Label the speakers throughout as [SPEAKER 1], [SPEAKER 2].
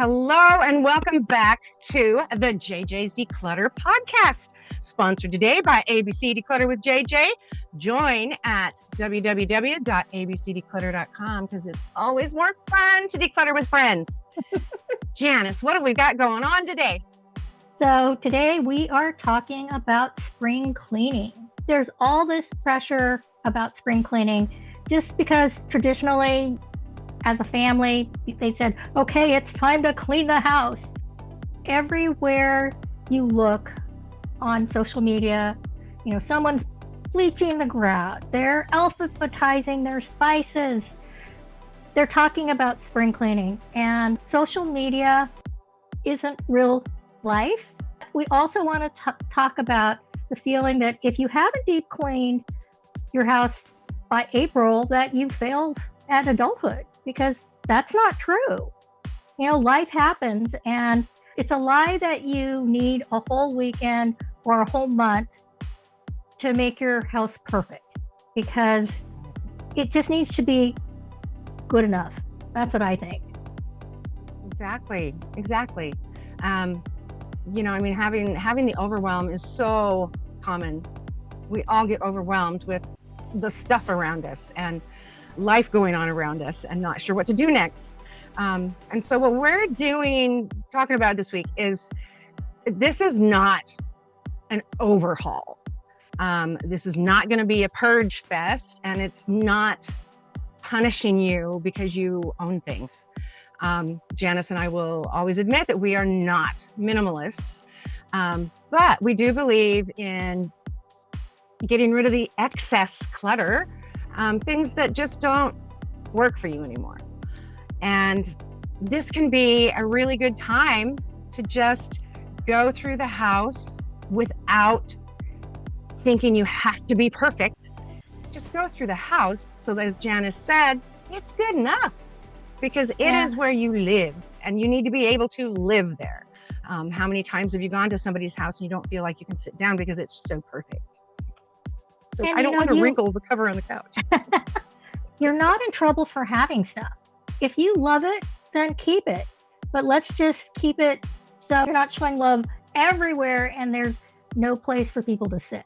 [SPEAKER 1] Hello and welcome back to the JJ's Declutter podcast, sponsored today by ABC Declutter with JJ. Join at www.abcdeclutter.com because it's always more fun to declutter with friends. Janis, what have we got going on today?
[SPEAKER 2] So today we are talking about spring cleaning. There's all this pressure about spring cleaning just because traditionally, as a family, they said, okay, it's time to clean the house. Everywhere you look on social media, someone's bleaching the grout. They're alphabetizing their spices. They're talking about spring cleaning, and social media isn't real life. We also want to talk about the feeling that if you haven't deep cleaned your house by April, that you failed at adulthood, because that's not true. Life happens, and it's a lie that you need a whole weekend or a whole month to make your house perfect, because it just needs to be good enough. That's what I think.
[SPEAKER 1] Exactly. Having the overwhelm is so common. We all get overwhelmed with the stuff around us and life going on around us and not sure what to do next. And so what we're talking about this week is, this is not an overhaul. This is not going to be a purge fest, and it's not punishing you because you own things. Janis and I will always admit that we are not minimalists, but we do believe in getting rid of the excess clutter, things that just don't work for you anymore. And this can be a really good time to just go through the house without thinking you have to be perfect. Just go through the house so that, as Janis said, it's good enough, because it is where you live and you need to be able to live there. How many times have you gone to somebody's house and you don't feel like you can sit down because it's so perfect? So I don't want to wrinkle the cover on the couch.
[SPEAKER 2] You're not in trouble for having stuff. If you love it, then keep it. But let's just keep it so you're not showing love everywhere and there's no place for people to sit.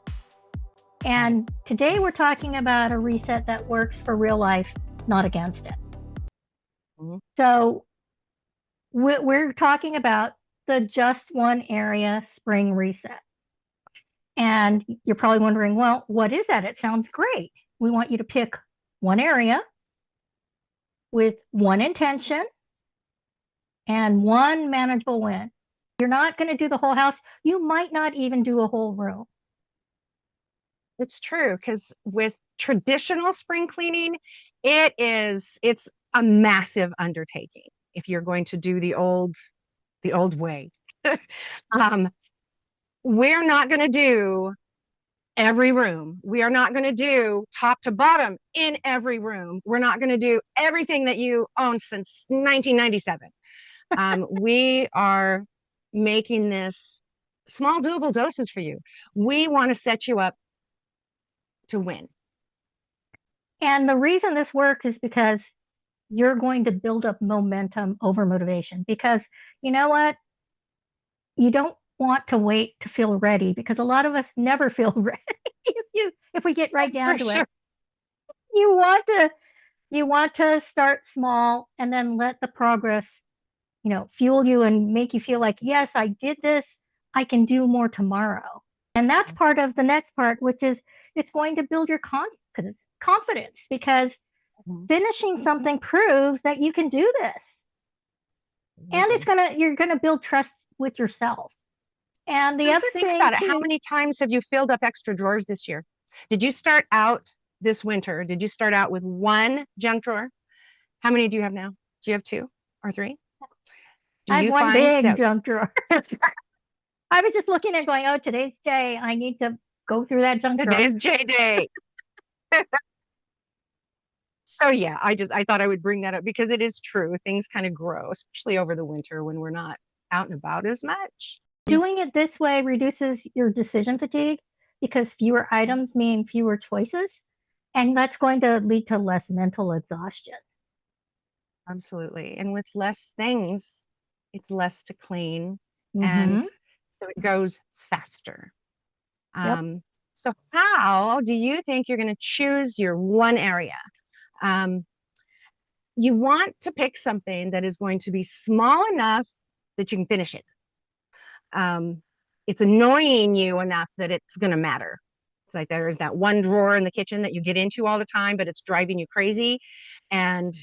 [SPEAKER 2] And today we're talking about a reset that works for real life, not against it. Mm-hmm. So we're talking about the just one area spring reset. And you're probably wondering, well, what is that? It sounds great. We want you to pick one area with one intention and one manageable win. You're not going to do the whole house. You might not even do a whole room.
[SPEAKER 1] It's true, because with traditional spring cleaning, it's a massive undertaking if you're going to do the old way. We're not going to do every room. We are not going to do top to bottom in every room. We're not going to do everything that you owned since 1997. We are making this small, doable doses for you. We want to set you up to win.
[SPEAKER 2] And the reason this works is because you're going to build up momentum over motivation, because you know what? You don't want to wait to feel ready, because a lot of us never feel ready. if we get right down to it, you want to start small and then let the progress, fuel you and make you feel like, yes, I did this. I can do more tomorrow. And that's part of the next part, which is it's going to build your confidence, because finishing something proves that you can do this. And you're gonna build trust with yourself. And the other thing
[SPEAKER 1] about it, how many times have you filled up extra drawers this year? Did you start out this winter? Did you start out with one junk drawer? How many do you have now? Do you have 2 or 3?
[SPEAKER 2] I have one big junk drawer. I was just looking at going, oh, today's J. I need to go through that junk drawer.
[SPEAKER 1] Today's J day. So yeah, I thought I would bring that up because it is true. Things kind of grow, especially over the winter when we're not out and about as much.
[SPEAKER 2] Doing it this way reduces your decision fatigue, because fewer items mean fewer choices. And that's going to lead to less mental exhaustion.
[SPEAKER 1] Absolutely. And with less things, it's less to clean, and
[SPEAKER 2] Mm-hmm.
[SPEAKER 1] so it goes faster.
[SPEAKER 2] Yep.
[SPEAKER 1] Um, so how do you think you're going to choose your one area? Um, you want to pick something that is going to be small enough that you can finish it. Um, it's annoying you enough that it's going to matter. It's like there's that one drawer in the kitchen that you get into all the time, but it's driving you crazy. And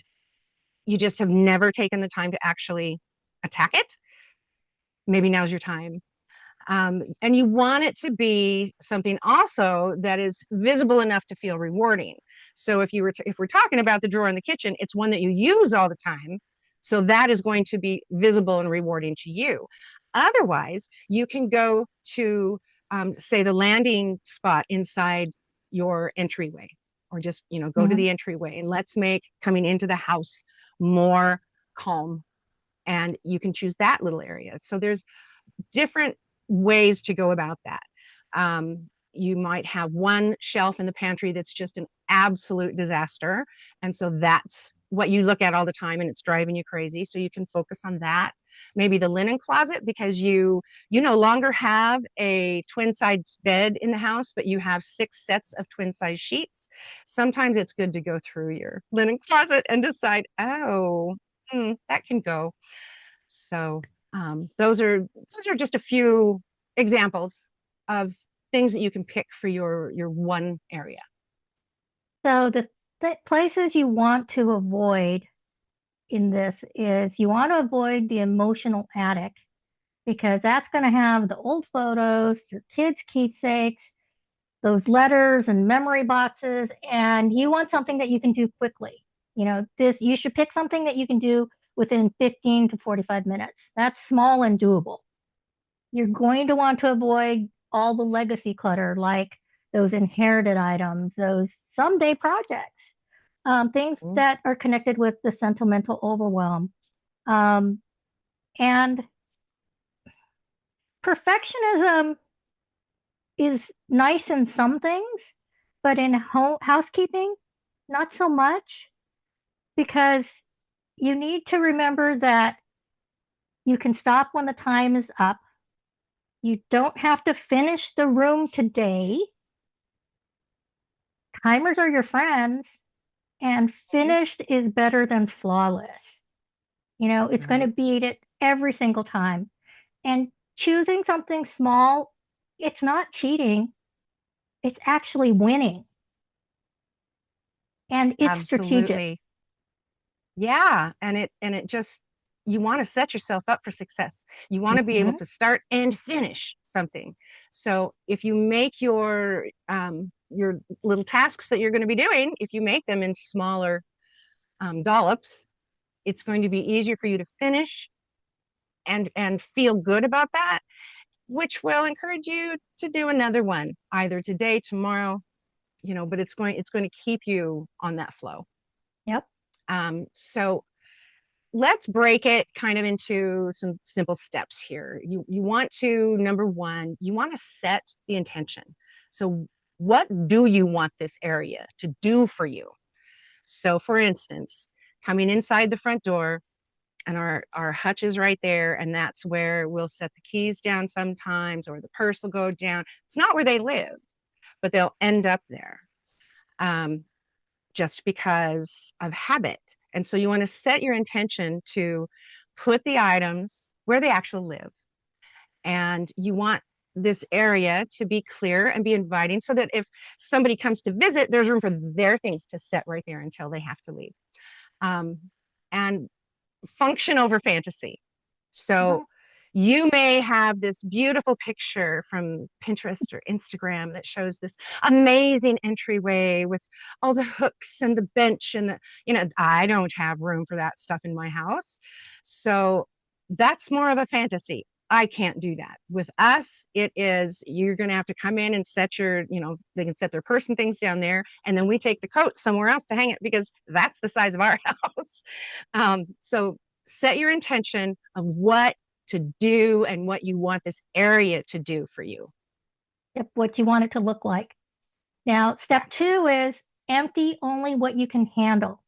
[SPEAKER 1] you just have never taken the time to actually attack it. Maybe now's your time. And you want it to be something also that is visible enough to feel rewarding. So if we're talking about the drawer in the kitchen, it's one that you use all the time. So that is going to be visible and rewarding to you. Otherwise, you can go to, say, the landing spot inside your entryway, or just, go to
[SPEAKER 2] Mm-hmm.
[SPEAKER 1] the entryway and let's make coming into the house more calm. And you can choose that little area. So there's different ways to go about that. You might have one shelf in the pantry that's just an absolute disaster. And so that's what you look at all the time and it's driving you crazy. So you can focus on that. Maybe the linen closet because you no longer have a twin size bed in the house, but you have 6 sets of twin size sheets. Sometimes it's good to go through your linen closet and decide, oh, that can go. So those are just a few examples of things that you can pick for your one area.
[SPEAKER 2] So the places you want to avoid in this is you want to avoid the emotional attic because that's going to have the old photos, your kids' keepsakes, those letters and memory boxes, and you want something that you can do quickly. This you should pick something that you can do within 15 to 45 minutes. That's small and doable. You're going to want to avoid all the legacy clutter, like those inherited items, those someday projects, things
[SPEAKER 1] Mm,
[SPEAKER 2] that are connected with the sentimental overwhelm. Um, and perfectionism is nice in some things, but in housekeeping, not so much, because you need to remember that you can stop when the time is up. You don't have to finish the room today. Timers are your friends, and finished is better than flawless. It's going to
[SPEAKER 1] right.
[SPEAKER 2] beat it every single time. And choosing something small, it's not cheating, it's actually winning. And it's strategic.
[SPEAKER 1] Absolutely. Yeah. And it just you want to set yourself up for success. You want to be able
[SPEAKER 2] Mhm.
[SPEAKER 1] to start and finish something. So if you make your little tasks that you're going to be doing, if you make them in smaller dollops, it's going to be easier for you to finish and feel good about that, which will encourage you to do another one either today, tomorrow, but it's going to keep you on that flow.
[SPEAKER 2] Yep.
[SPEAKER 1] So let's break it kind of into some simple steps here. You want to, number one, you want to set the intention. So what do you want this area to do for you? So for instance, coming inside the front door, and our hutch is right there, and that's where we'll set the keys down sometimes, or the purse will go down. It's not where they live, but they'll end up there, um, just because of habit. And so you want to set your intention to put the items where they actually live, and you want this area to be clear and be inviting so that if somebody comes to visit, there's room for their things to set right there until they have to leave. um, and function over fantasy.
[SPEAKER 2] Mhm.
[SPEAKER 1] So you may have this beautiful picture from Pinterest or Instagram that shows this amazing entryway with all the hooks and the bench and I don't have room for that stuff in my house. So that's more of a fantasy. I can't do that. With us, it is you're going to have to come in and set they can set their person things down there. And then we take the coat somewhere else to hang it because that's the size of our house. So set your intention of what to do and what you want this area to do for you.
[SPEAKER 2] Yep. What you want it to look like. Now,
[SPEAKER 1] Yeah.
[SPEAKER 2] step two is empty only what you can handle.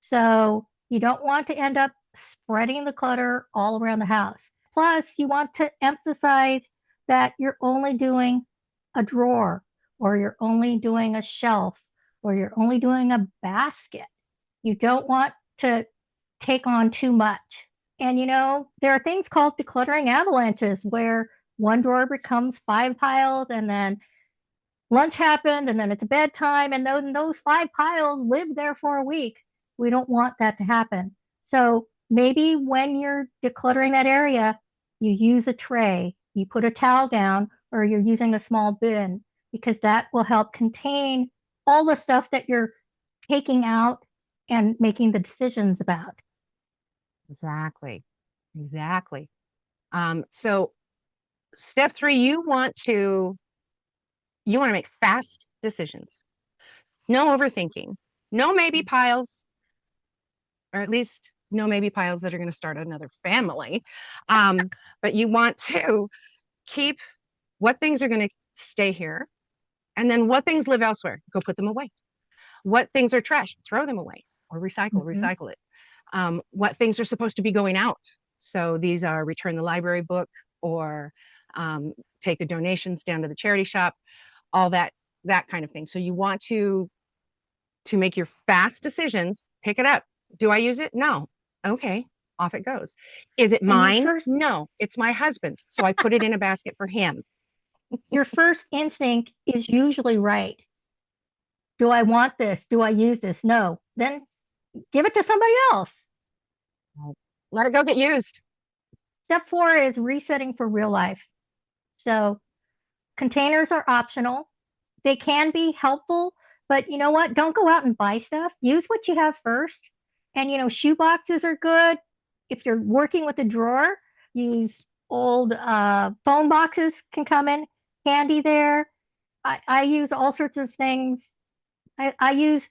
[SPEAKER 2] So you don't want to end up spreading the clutter all around the house. Plus, you want to emphasize that you're only doing a drawer, or you're only doing a shelf, or you're only doing a basket. You don't want to take on too much. And there are things called decluttering avalanches where one drawer becomes five piles, and then lunch happened, and then it's bedtime, and those five piles live there for a week. We don't want that to happen. So maybe when you're decluttering that area, you use a tray, you put a towel down, or you're using a small bin, because that will help contain all the stuff that you're taking out and making the decisions about.
[SPEAKER 1] Exactly. Exactly. So step three, you want to make fast decisions. No overthinking. No maybe piles, or at least no maybe piles that are going to start another family. But you want to keep what things are going to stay here, and then what things live elsewhere. Go put them away. What things are trash, throw them away, or
[SPEAKER 2] Mhm.
[SPEAKER 1] recycle it. What things are supposed to be going out. So these are return the library book, or take the donations down to the charity shop, all that kind of thing. So you want to make your fast decisions, pick it up. Do I use it? No. Okay, off it goes. Is it
[SPEAKER 2] And
[SPEAKER 1] mine? No, it's my husband's. So I put it in a basket for him.
[SPEAKER 2] your first instinct is usually right. Do I want this? Do I use this? No. Then give it to somebody else.
[SPEAKER 1] Let it go get used.
[SPEAKER 2] Step four is resetting for real life. So containers are optional. They can be helpful, but you know what? Don't go out and buy stuff. Use what you have first. And shoe boxes are good. If you're working with a drawer, use old phone boxes can come in handy there. I use all sorts of things. I use,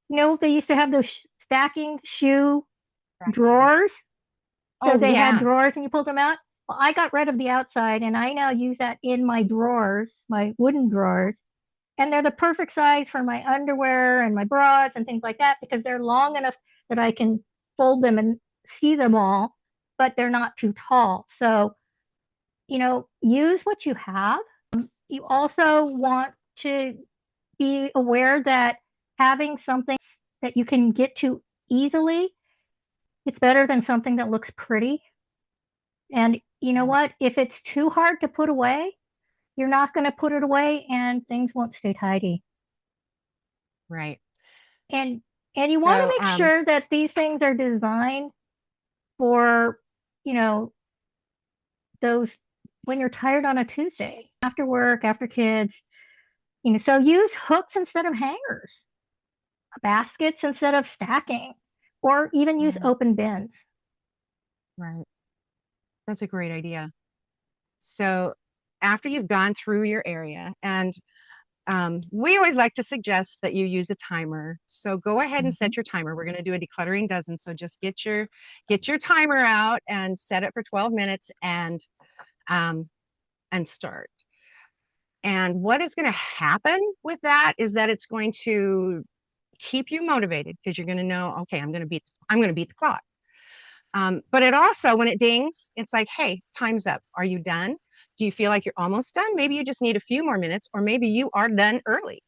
[SPEAKER 2] they used to have those stacking shoe drawers. So
[SPEAKER 1] Oh
[SPEAKER 2] they had
[SPEAKER 1] yeah.
[SPEAKER 2] drawers and you pulled them out. Well, I got rid of the outside and I now use that in my drawers, my wooden drawers. And they're the perfect size for my underwear and my bras and things like that, because they're long enough that I can fold them and see them all, but they're not too tall. So, use what you have. You also want to be aware that having something that you can get to easily, it's better than something that looks pretty. And you know
[SPEAKER 1] Right.
[SPEAKER 2] what? If it's too hard to put away, you're not going to put it away and things won't stay tidy.
[SPEAKER 1] Right.
[SPEAKER 2] And and you want to
[SPEAKER 1] So
[SPEAKER 2] make sure that these things are designed for, you know, those when you're tired on a Tuesday, after work, after kids, so use hooks instead of hangers, baskets instead of stacking, or even use
[SPEAKER 1] right,
[SPEAKER 2] open bins.
[SPEAKER 1] right. That's a great idea. So after you've gone through your area, and we always like to suggest that you use a timer. So go ahead and
[SPEAKER 2] Mhm.
[SPEAKER 1] set your timer. We're going to do a decluttering dozen. So just get your timer out and set it for 12 minutes, um, and start. And what is going to happen with that is that it's going to keep you motivated, because you're going to know, okay, I'm going to beat the clock. But it also, when it dings, it's like, hey, time's up. Are you done? Do you feel like you're almost done? Maybe you just need a few more minutes, or maybe you are done early,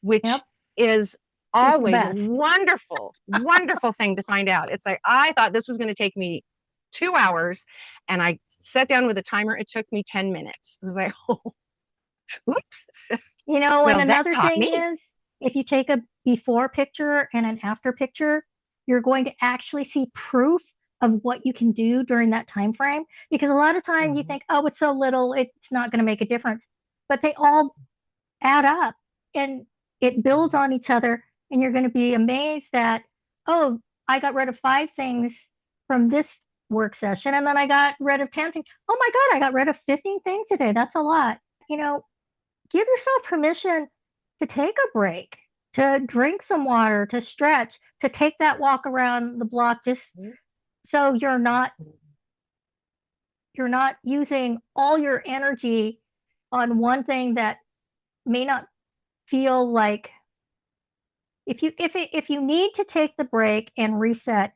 [SPEAKER 1] which
[SPEAKER 2] Yep,
[SPEAKER 1] is
[SPEAKER 2] is the
[SPEAKER 1] always a
[SPEAKER 2] best.
[SPEAKER 1] wonderful, wonderful thing to find out. It's like, I thought this was going to take me 2 hours, and I sat down with a timer. It took me 10 minutes. It was like, oh, oops.
[SPEAKER 2] And
[SPEAKER 1] Well, that
[SPEAKER 2] another
[SPEAKER 1] taught
[SPEAKER 2] thing
[SPEAKER 1] me.
[SPEAKER 2] is, if you take a before picture and an after picture, you're going to actually see proof of what you can do during that time frame. Because a lot of times you
[SPEAKER 1] Mhm.
[SPEAKER 2] think, oh, it's so little, it's not going to make a difference. But they all add up and it builds on each other. And you're going to be amazed that, oh, I got rid of five things from this work session. And then I got rid of 10 things. Oh my God, I got rid of 15 things today. That's a lot. You know, give yourself permission to take a break, to drink some water, to stretch, to take that walk around the block, just so you're not using all your energy on one thing that may not feel like. If you need to take the break and reset,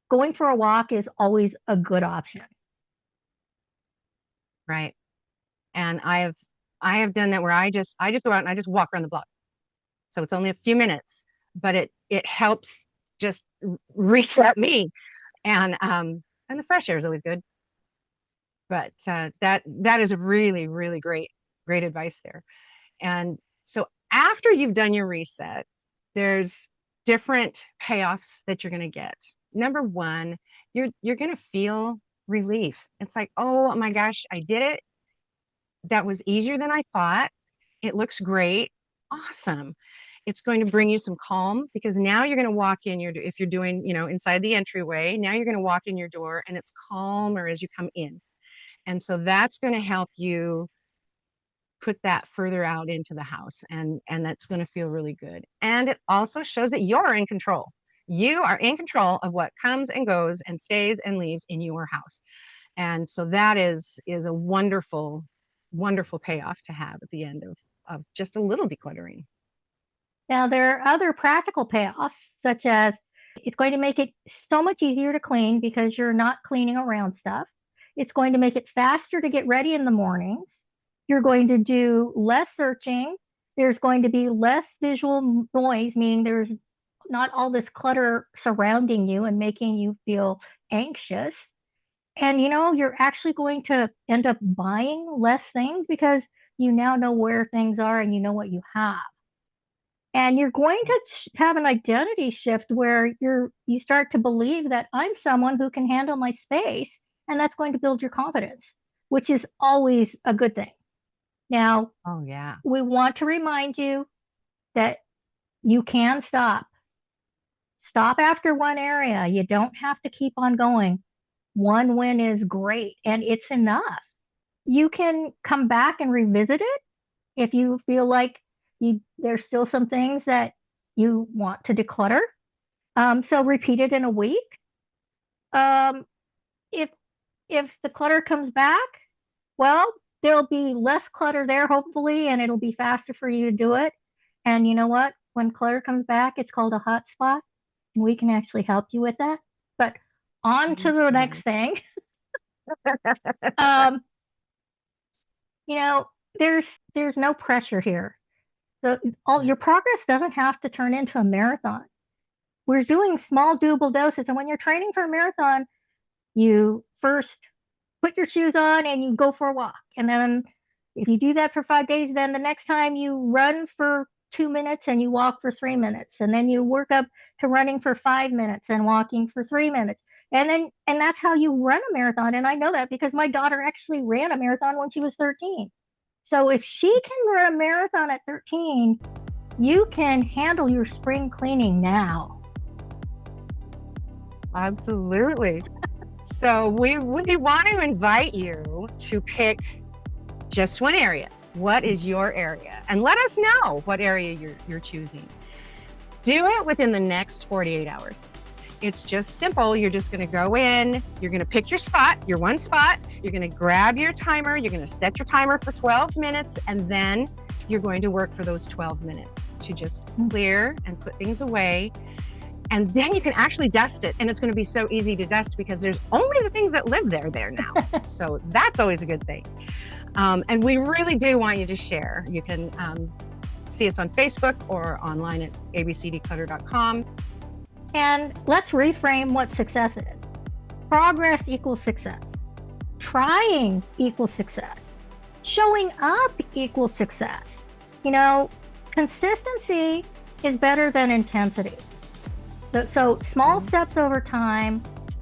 [SPEAKER 2] going for a walk is always a good option.
[SPEAKER 1] Right. And I have done that where I just go out and I just walk around the block. So it's only a few minutes, but it helps just reset me. And the fresh air is always good. But that is a really, really great advice there. And so after you've done your reset, there's different payoffs that you're going to get. Number one, you're going to feel relief. It's like, oh my gosh, I did it. That was easier than I thought. It looks great. Awesome. It's going to bring you some calm because now you're going to walk in if you're doing, inside the entryway, now you're going to walk in your door and it's calmer as you come in. And so that's going to help you put that further out into the house, and that's going to feel really good. And it also shows that you're in control. You are in control of what comes and goes and stays and leaves in your house. And so that is a wonderful, wonderful payoff to have at the end of just a little decluttering.
[SPEAKER 2] Now, there are other practical payoffs, such as it's going to make it so much easier to clean because you're not cleaning around stuff. It's going to make it faster to get ready in the mornings. You're going to do less searching. There's going to be less visual noise, meaning there's not all this clutter surrounding you and making you feel anxious. And you're actually going to end up buying less things because you now know where things are and you know what you have. And you're going to have an identity shift where you start to believe that I'm someone who can handle my space, and that's going to build your confidence, which is always a good thing. Now,
[SPEAKER 1] Oh, yeah.
[SPEAKER 2] we want to remind you that you can stop. Stop after one area. You don't have to keep on going. One win is great, and it's enough. You can come back and revisit it if you feel like there's still some things that you want to declutter. So repeat it in a week. Um, if the clutter comes back, well, there'll be less clutter there, hopefully, and it'll be faster for you to do it. And you know what? When clutter comes back, it's called a hot spot, and we can actually help you with that. But on to the next thing. um, there's no pressure here. All your progress doesn't have to turn into a marathon. We're doing small doable doses, and when you're training for a marathon, you first put your shoes on and you go for a walk. And then if you do that for 5 days, then the next time you run for 2 minutes and you walk for 3 minutes. And then you work up to running for 5 minutes and walking for 3 minutes. And that's how you run a marathon. And I know that because my daughter actually ran a marathon when she was 13. So if she can run a marathon at 13, you can handle your spring cleaning now.
[SPEAKER 1] Absolutely. So we want to invite you to pick just one area. What is your area? And let us know what area you're choosing. Do it within the next 48 hours. It's just simple. You're just going to go in, you're going to pick your spot, your one spot, you're going to grab your timer, you're going to set your timer for 12 minutes, and then you're going to work for those 12 minutes to just clear and put things away. And then you can actually dust it, and it's going to be so easy to dust because there's only the things that live there now. So that's always a good thing. And we really do want you to share. You can see us on Facebook or online at abcdeclutter.com.
[SPEAKER 2] And let's reframe what success is. Progress equals success. Trying equals success. Showing up equals success. Consistency is better than intensity. So small steps over time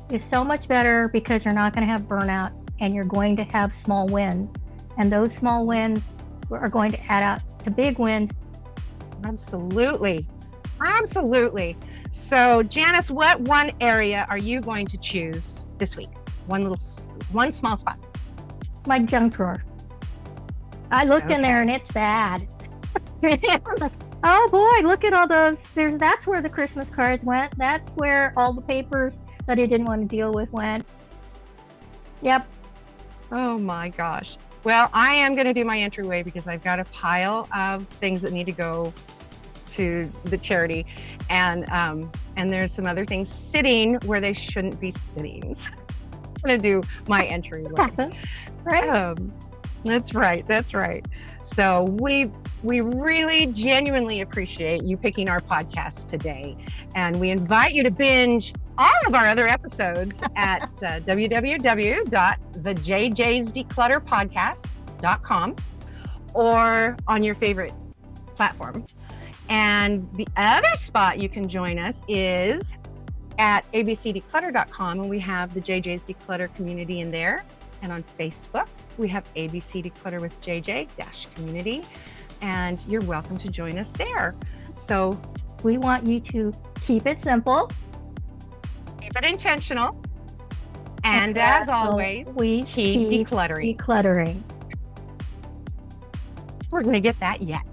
[SPEAKER 2] is so much better because you're not going to have burnout and you're going to have small wins. And those small wins are going to add up to big wins.
[SPEAKER 1] Absolutely. Absolutely. So Janis, what one area are you going to choose this week? One small spot.
[SPEAKER 2] My junk drawer. I looked in there and it's bad. Like, oh boy, look at all those. That's where the Christmas cards went. That's where all the papers that I didn't want to deal with went. Yep.
[SPEAKER 1] Oh my gosh. Well, I am going to do my entryway because I've got a pile of things that need to go to the charity, and there's some other things sitting where they shouldn't be sitting. So I'm gonna do my entryway.
[SPEAKER 2] Right.
[SPEAKER 1] That's right. That's right. So we really genuinely appreciate you picking our podcast today, and we invite you to binge all of our other episodes at www.thejjsdeclutterpodcast.com or on your favorite platform. And the other spot you can join us is at abcdeclutter.com, and we have the JJ's Declutter community in there. And on Facebook, we have ABC Declutter with JJ-community, and you're welcome to join us there. So
[SPEAKER 2] we want you to keep it simple,
[SPEAKER 1] keep it intentional, and as always,
[SPEAKER 2] we keep decluttering.
[SPEAKER 1] We're going to get that yet.